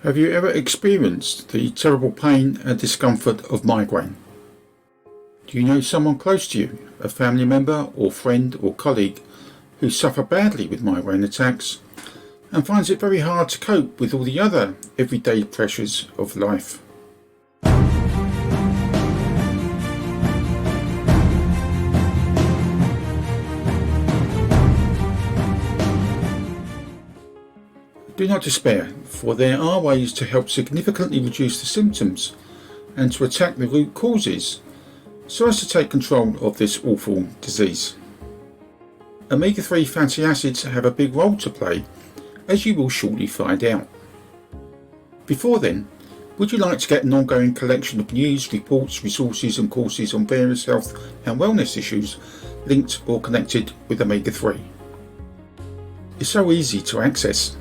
Have you ever experienced the terrible pain and discomfort of migraine? Do you know someone close to you, a family member or friend or colleague, who suffer badly with migraine attacks and finds it very hard to cope with all the other everyday pressures of life? Do not despair, for there are ways to help significantly reduce the symptoms and to attack the root causes so as to take control of this awful disease. Omega-3 fatty acids have a big role to play, as you will shortly find out. Before then, would you like to get an ongoing collection of news, reports, resources and courses on various health and wellness issues linked or connected with omega-3? It's so easy to access.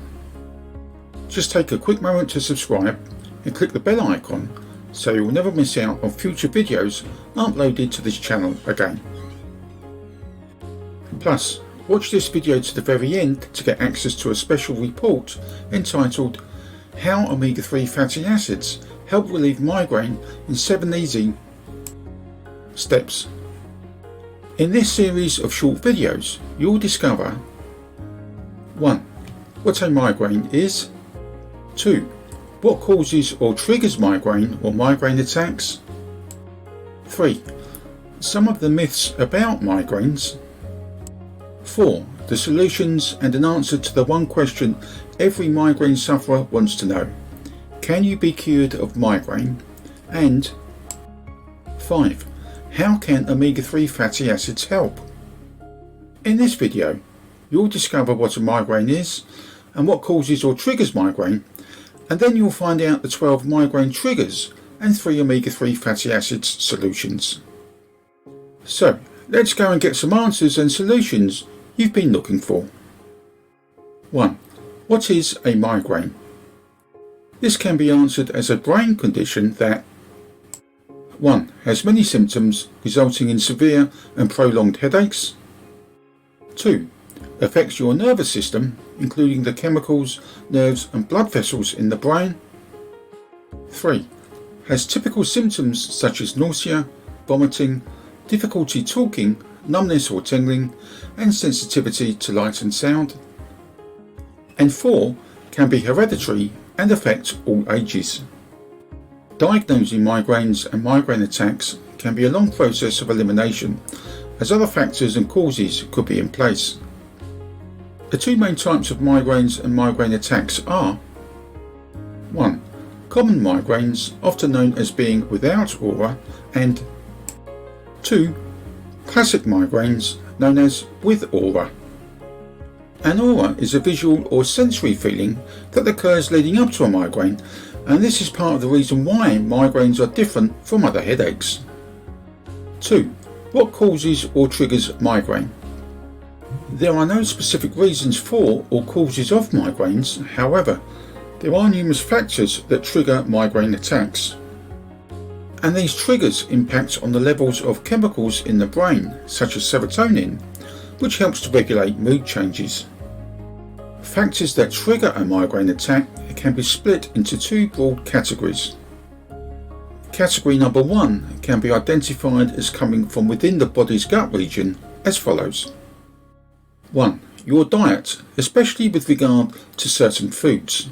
Just take a quick moment to subscribe and click the bell icon so you'll never miss out on future videos uploaded to this channel again. Plus, watch this video to the very end to get access to a special report entitled How Omega-3 Fatty Acids Help Relieve Migraine in 7 Easy Steps. In this series of short videos, you'll discover 1. What a migraine is. 2. What causes or triggers migraine or migraine attacks? 3. Some of the myths about migraines. 4. The solutions and an answer to the one question every migraine sufferer wants to know. Can you be cured of migraine? And 5. How can omega-3 fatty acids help? In this video, you'll discover what a migraine is and what causes or triggers migraine, and then you'll find out the 12 migraine triggers and 3 omega-3 fatty acids solutions. So, let's go and get some answers and solutions you've been looking for. 1. What is a migraine? This can be answered as a brain condition that 1. Has many symptoms resulting in severe and prolonged headaches. 2. Affects your nervous system, including the chemicals, nerves and blood vessels in the brain. 3. Has typical symptoms such as nausea, vomiting, difficulty talking, numbness or tingling, and sensitivity to light and sound. And 4. Can be hereditary and affect all ages. Diagnosing migraines and migraine attacks can be a long process of elimination, as other factors and causes could be in place. The 2 main types of migraines and migraine attacks are 1. Common migraines, often known as being without aura, and 2. Classic migraines, known as with aura. An aura is a visual or sensory feeling that occurs leading up to a migraine, and this is part of the reason why migraines are different from other headaches. 2. What causes or triggers migraine? There are no specific reasons for or causes of migraines. However, there are numerous factors that trigger migraine attacks. And these triggers impact on the levels of chemicals in the brain, such as serotonin, which helps to regulate mood changes. Factors that trigger a migraine attack can be split into 2 broad categories. Category number 1 can be identified as coming from within the body's gut region as follows. 1. Your diet, especially with regard to certain foods.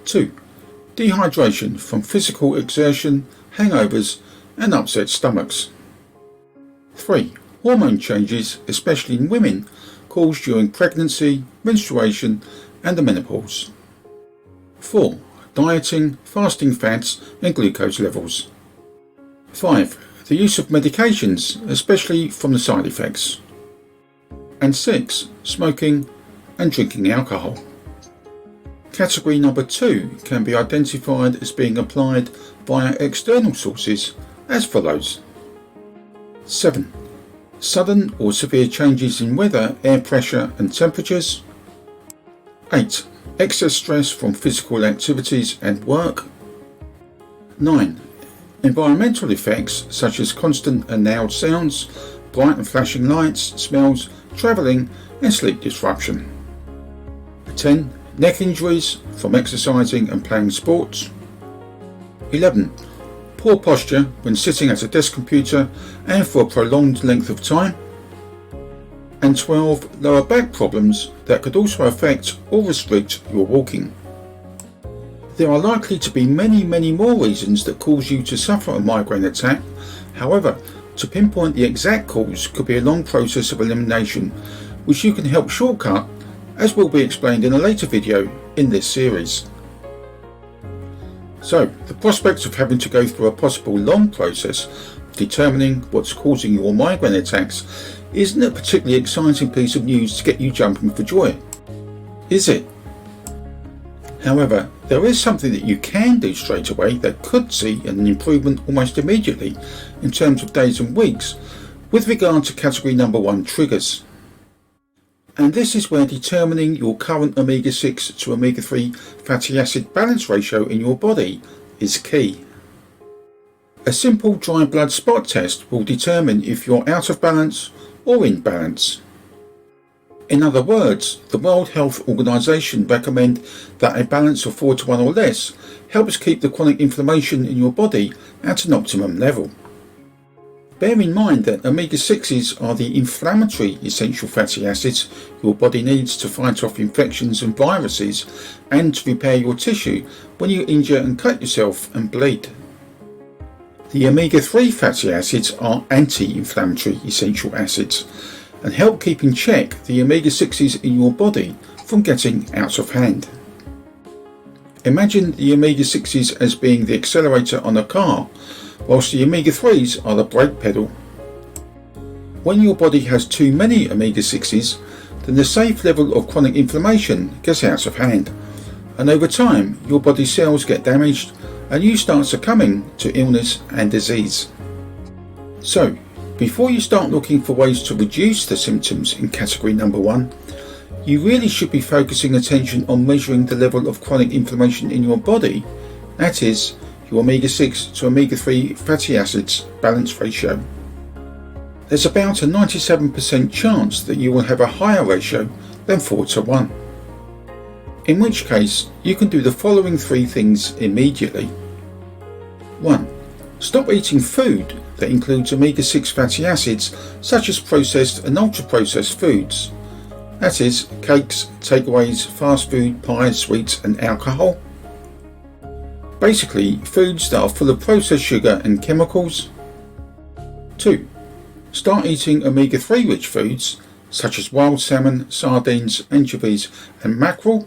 2. Dehydration from physical exertion, hangovers and upset stomachs. 3. Hormone changes, especially in women, caused during pregnancy, menstruation and the menopause. 4. Dieting, fasting fats and glucose levels. 5. The use of medications, especially from the side effects. And 6. Smoking and drinking alcohol. Category number 2 can be identified as being applied via external sources as follows. 7. Sudden or severe changes in weather, air pressure and temperatures. 8. Excess stress from physical activities and work. 9. Environmental effects such as constant and loud sounds, bright and flashing lights, smells, travelling and sleep disruption. 10. neck injuries from exercising and playing sports. 11. Poor posture when sitting at a desk computer and for a prolonged length of time. And 12. Lower back problems that could also affect or restrict your walking. There are likely to be many more reasons that cause you to suffer a migraine attack. However, to pinpoint the exact cause could be a long process of elimination, which you can help shortcut, as will be explained in a later video in this series. So, the prospect of having to go through a possible long process of determining what's causing your migraine attacks isn't a particularly exciting piece of news to get you jumping for joy, is it? However, there is something that you can do straight away that could see an improvement almost immediately in terms of days and weeks with regard to category number 1 triggers. And this is where determining your current omega-6 to omega-3 fatty acid balance ratio in your body is key. A simple dry blood spot test will determine if you're out of balance or in balance. In other words, the World Health Organization recommend that a balance of 4:1 or less helps keep the chronic inflammation in your body at an optimum level. Bear in mind that omega-6s are the inflammatory essential fatty acids your body needs to fight off infections and viruses and to repair your tissue when you injure and cut yourself and bleed. The omega-3 fatty acids are anti-inflammatory essential acids and help keep in check the omega-6s in your body from getting out of hand. Imagine the omega-6s as being the accelerator on a car, whilst the omega-3s are the brake pedal. When your body has too many omega-6s, then the safe level of chronic inflammation gets out of hand, and over time your body cells get damaged and you start succumbing to illness and disease. So, before you start looking for ways to reduce the symptoms in category number 1, you really should be focusing attention on measuring the level of chronic inflammation in your body, that is, your omega-6 to omega-3 fatty acids balance ratio. There's about a 97% chance that you will have a higher ratio than 4:1. In which case, you can do the following 3 things immediately. 1. Stop eating food that includes omega-6 fatty acids such as processed and ultra-processed foods, that is, cakes, takeaways, fast food, pies, sweets and alcohol. Basically, foods that are full of processed sugar and chemicals. 2. Start eating omega-3 rich foods such as wild salmon, sardines, anchovies and mackerel.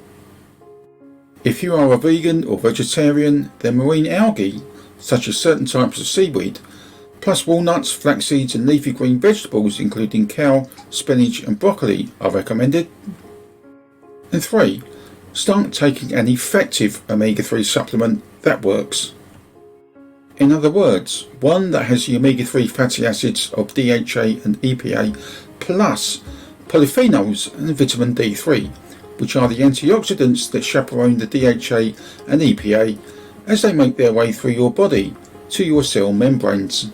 If you are a vegan or vegetarian, then marine algae, such as certain types of seaweed, plus walnuts, flax seeds and leafy green vegetables including kale, spinach and broccoli are recommended. And 3. Start taking an effective omega-3 supplement that works. In other words, one that has the omega-3 fatty acids of DHA and EPA plus polyphenols and vitamin D3, which are the antioxidants that chaperone the DHA and EPA as they make their way through your body to your cell membranes.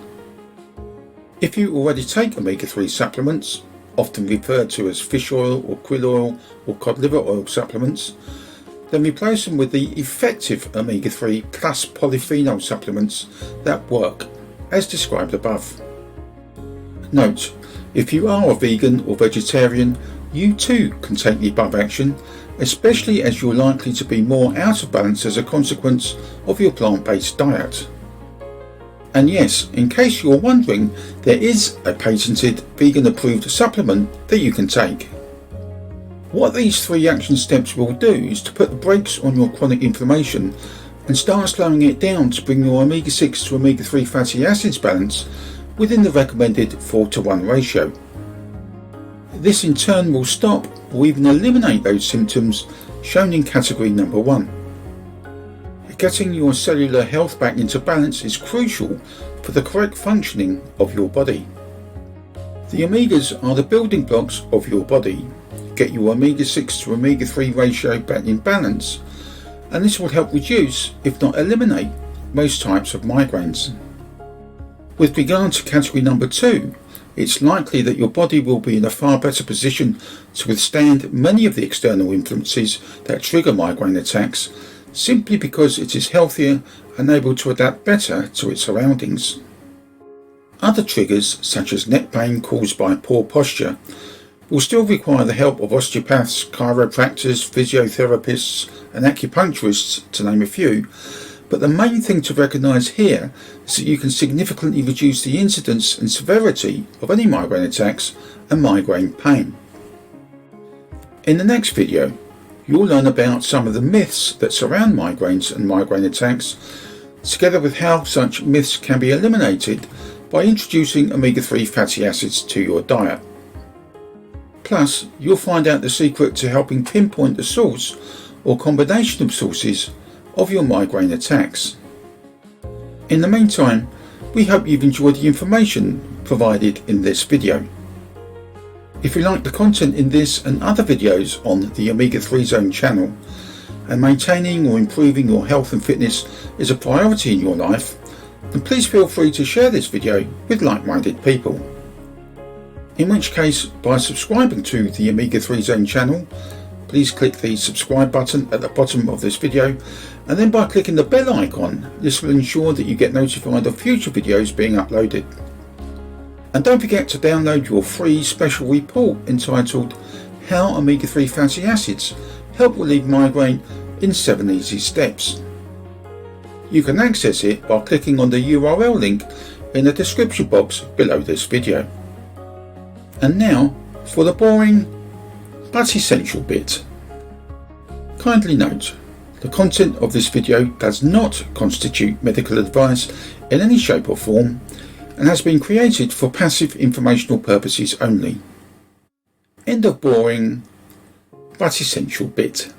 If you already take omega-3 supplements, often referred to as fish oil or krill oil or cod liver oil supplements, then replace them with the effective omega-3 plus polyphenol supplements that work, as described above. Note, if you are a vegan or vegetarian, you too can take the above action, especially as you're likely to be more out of balance as a consequence of your plant-based diet. And yes, in case you're wondering, there is a patented vegan-approved supplement that you can take. What these 3 action steps will do is to put the brakes on your chronic inflammation and start slowing it down to bring your omega-6 to omega-3 fatty acids balance within the recommended 4:1 ratio. This in turn will stop or even eliminate those symptoms shown in category number 1. Getting your cellular health back into balance is crucial for the correct functioning of your body. The omegas are the building blocks of your body. Get your omega-6 to omega-3 ratio back in balance, and this will help reduce, if not eliminate, most types of migraines. With regard to category number 2, it's likely that your body will be in a far better position to withstand many of the external influences that trigger migraine attacks, simply because it is healthier and able to adapt better to its surroundings. Other triggers, such as neck pain caused by poor posture, will still require the help of osteopaths, chiropractors, physiotherapists and acupuncturists, to name a few, but the main thing to recognise here is that you can significantly reduce the incidence and severity of any migraine attacks and migraine pain. In the next video, you'll learn about some of the myths that surround migraines and migraine attacks, together with how such myths can be eliminated by introducing omega-3 fatty acids to your diet. Plus, you'll find out the secret to helping pinpoint the source or combination of sources of your migraine attacks. In the meantime, we hope you've enjoyed the information provided in this video. If you like the content in this and other videos on the Omega-3 Zone channel, and maintaining or improving your health and fitness is a priority in your life, then please feel free to share this video with like-minded people. In which case, by subscribing to the Omega-3 Zone channel, please click the subscribe button at the bottom of this video, and then by clicking the bell icon, this will ensure that you get notified of future videos being uploaded. And don't forget to download your free special report entitled How Omega-3 Fatty Acids Help Relieve Migraine in 7 Easy Steps. You can access it by clicking on the URL link in the description box below this video. And now for the boring but essential bit. Kindly note, the content of this video does not constitute medical advice in any shape or form and has been created for passive informational purposes only. End of boring but essential bit.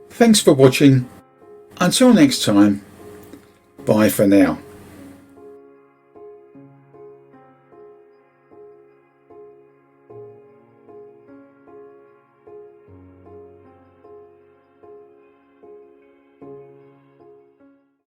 Thanks for watching. Until next time, bye for now.